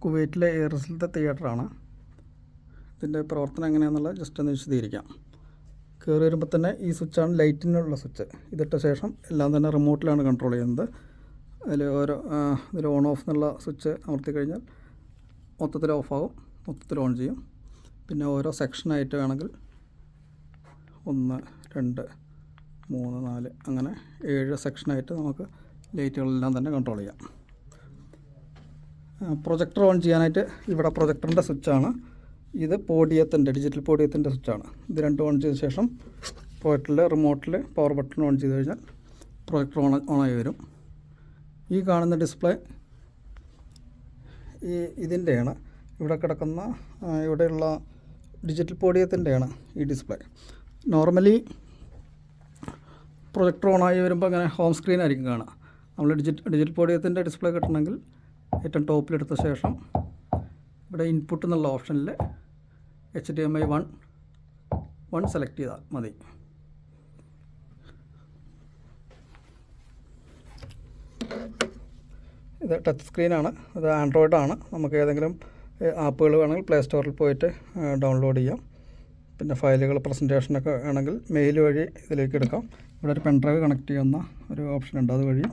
കുവൈറ്റിലെ എയർസെൽത്തെ തിയേറ്ററാണ്. ഇതിൻ്റെ പ്രവർത്തനം എങ്ങനെയാണെന്നുള്ളത് ജസ്റ്റ് ഒന്ന് വിശദീകരിക്കാം. കയറി വരുമ്പോൾ തന്നെ ഈ സ്വിച്ചാണ് ലൈറ്റിനുള്ള സ്വിച്ച്. ഇതിട്ട ശേഷം എല്ലാം തന്നെ റിമോട്ടിലാണ് കൺട്രോൾ ചെയ്യുന്നത്. ഇതിൽ ഓൺ ഓഫ് എന്നുള്ള സ്വിച്ച് അമർത്തി കഴിഞ്ഞാൽ മൊത്തത്തിൽ ഓഫാകും, മൊത്തത്തിൽ ഓൺ ചെയ്യും. പിന്നെ ഓരോ സെക്ഷനായിട്ട് വേണമെങ്കിൽ 1, 2, 3, 4 അങ്ങനെ 7 സെക്ഷനായിട്ട് നമുക്ക് ലൈറ്റുകളെല്ലാം തന്നെ കൺട്രോൾ ചെയ്യാം. പ്രൊജക്ടർ ഓൺ ചെയ്യാനായിട്ട് ഇവിടെ പ്രൊജക്ടറിൻ്റെ സ്വിച്ചാണ്. ഇത് ഡിജിറ്റൽ പോഡിയത്തിൻ്റെ സ്വിച്ചാണ്. ഇത് രണ്ടും ഓൺ ചെയ്ത ശേഷം റിമോട്ടിൽ പവർ ബട്ടൺ ഓൺ ചെയ്ത് കഴിഞ്ഞാൽ പ്രൊജക്ടർ ഓണായി വരും. ഈ കാണുന്ന ഡിസ്പ്ലേ ഇതിൻ്റെയാണ്. ഇവിടെ കിടക്കുന്ന ഇവിടെയുള്ള ഡിജിറ്റൽ പോഡിയത്തിൻ്റെയാണ് ഈ ഡിസ്പ്ലേ. നോർമലി പ്രൊജക്ടർ ഓണായി വരുമ്പോൾ അങ്ങനെ ഹോം സ്ക്രീനായിരിക്കും കാണുക. നമ്മൾ ഡിജിറ്റൽ പോഡിയത്തിൻ്റെ ഡിസ്പ്ലേ കിട്ടണമെങ്കിൽ ഏറ്റവും ടോപ്പിലെടുത്ത ശേഷം ഇവിടെ ഇൻപുട്ട് എന്നുള്ള ഓപ്ഷനിൽ HDMI 1 സെലക്ട് ചെയ്താൽ മതി. ഇത് ടച്ച് സ്ക്രീനാണ്. ഇത് ആൻഡ്രോയിഡാണ്. നമുക്ക് ഏതെങ്കിലും ആപ്പുകൾ വേണമെങ്കിൽ പ്ലേ സ്റ്റോറിൽ പോയിട്ട് ഡൗൺലോഡ് ചെയ്യാം. പിന്നെ ഫയലുകൾ പ്രസൻറ്റേഷനൊക്കെ വേണമെങ്കിൽ മെയിൽ വഴി ഇതിലേക്ക് എടുക്കാം. ഇവിടെ ഒരു പെൻഡ്രൈവ് കണക്ട് ചെയ്യുന്ന ഒരു ഓപ്ഷൻ ഉണ്ട്, അതുവഴിയും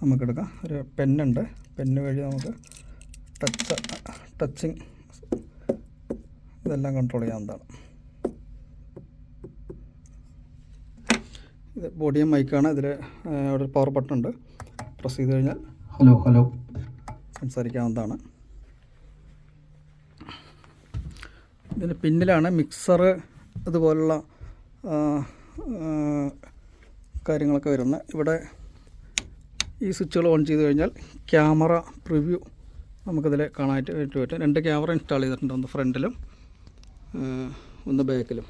നമുക്കെടുക്കാം. ഒരു പെന്നുണ്ട്, പെന്ന് വഴി നമുക്ക് ടച്ചിങ് ഇതെല്ലാം കൺട്രോൾ ചെയ്യാവുന്നതാണ്. ഇത് ബോഡിയും മൈക്കാണ്. ഇതിൽ അവിടെ ഒരു പവർ ബട്ടൺ ഉണ്ട്. പ്രസ് ചെയ്ത് കഴിഞ്ഞാൽ ഹലോ സംസാരിക്കാവുന്നതാണ്. ഇതിന് പിന്നിലാണ് മിക്സർ അതുപോലുള്ള കാര്യങ്ങളൊക്കെ വരുന്നത്. ഇവിടെ ഈ സ്വിച്ചുകൾ ഓൺ ചെയ്ത് കഴിഞ്ഞാൽ ക്യാമറ പ്രിവ്യൂ നമുക്കതിൽ കാണാനായിട്ട് പറ്റും. 2 ക്യാമറ ഇൻസ്റ്റാൾ ചെയ്തിട്ടുണ്ട്, ഒന്ന് ഫ്രണ്ടിലും ഒന്ന് ബാക്കിലും.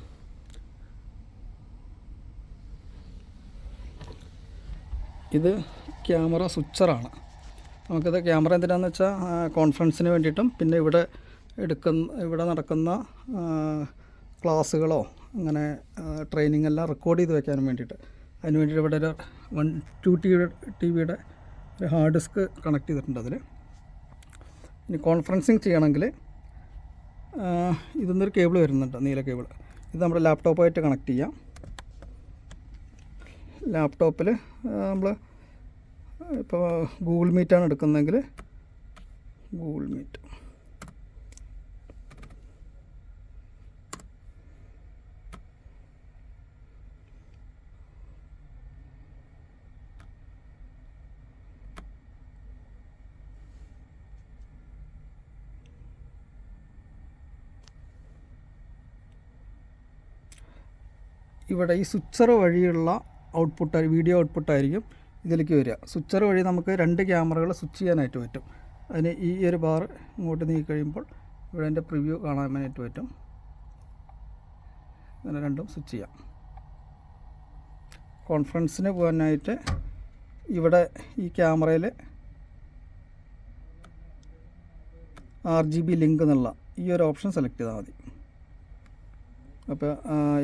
ഇത് ക്യാമറ സ്വിച്ചറാണ്. നമുക്കിത് ക്യാമറ എന്തിനാണെന്ന് വെച്ചാൽ കോൺഫറൻസിന് വേണ്ടിയിട്ടും പിന്നെ ഇവിടെ നടക്കുന്ന ക്ലാസ്സുകളോ അങ്ങനെ ട്രെയിനിങ് എല്ലാം റെക്കോർഡ് ചെയ്ത് വെക്കാനും വേണ്ടിയിട്ട്. അതിന് വേണ്ടിയിട്ട് ഇവിടെ ഒരു 1.2 TB ഒരു ഹാർഡ് ഡിസ്ക് കണക്ട് ചെയ്തിട്ടുണ്ട്. അതിൽ ഇനി കോൺഫറൻസിങ് ചെയ്യണമെങ്കിൽ ഇതൊന്നൊരു കേബിൾ വരുന്നുണ്ട്, നീല കേബിൾ. ഇത് നമ്മുടെ ലാപ്ടോപ്പായിട്ട് കണക്ട് ചെയ്യാം. ലാപ്ടോപ്പിൽ നമ്മൾ ഇപ്പോൾ ഗൂഗിൾ മീറ്റാണ് എടുക്കുന്നതെങ്കിൽ ഗൂഗിൾ മീറ്റ്, ഇവിടെ ഈ സ്വിച്ചർ വഴിയുള്ള വീഡിയോ ഔട്ട്പുട്ടായിരിക്കും ഇതിലേക്ക് വരിക. സ്വിച്ചർ വഴി നമുക്ക് 2 ക്യാമറകൾ സ്വിച്ച് ചെയ്യാനായിട്ട് പറ്റും. അതിന് ഈ ഒരു ബാർ ഇങ്ങോട്ട് നീക്കി കഴിയുമ്പോൾ ഇവിടെ എൻ്റെ പ്രിവ്യൂ കാണാനായിട്ട് പറ്റും. അങ്ങനെ രണ്ടും സ്വിച്ച് ചെയ്യാം. കോൺഫറൻസിന് പോകാനായിട്ട് ഇവിടെ ഈ ക്യാമറയിൽ RGB ലിങ്ക് എന്നുള്ള ഈ ഒരു ഓപ്ഷൻ സെലക്ട് ചെയ്താൽ മതി. അപ്പോൾ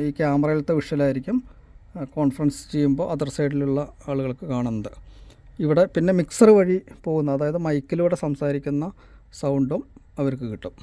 ഈ ക്യാമറയിലത്തെ വിഷ്വലായിരിക്കും കോൺഫറൻസ് ചെയ്യുമ്പോൾ അതർ സൈഡിലുള്ള ആളുകൾക്ക് കാണുന്നത്. ഇവിടെ പിന്നെ മിക്സർ വഴി പോകുന്ന, അതായത് മൈക്കിലൂടെ സംസാരിക്കുന്ന സൗണ്ടും അവർക്ക് കിട്ടും.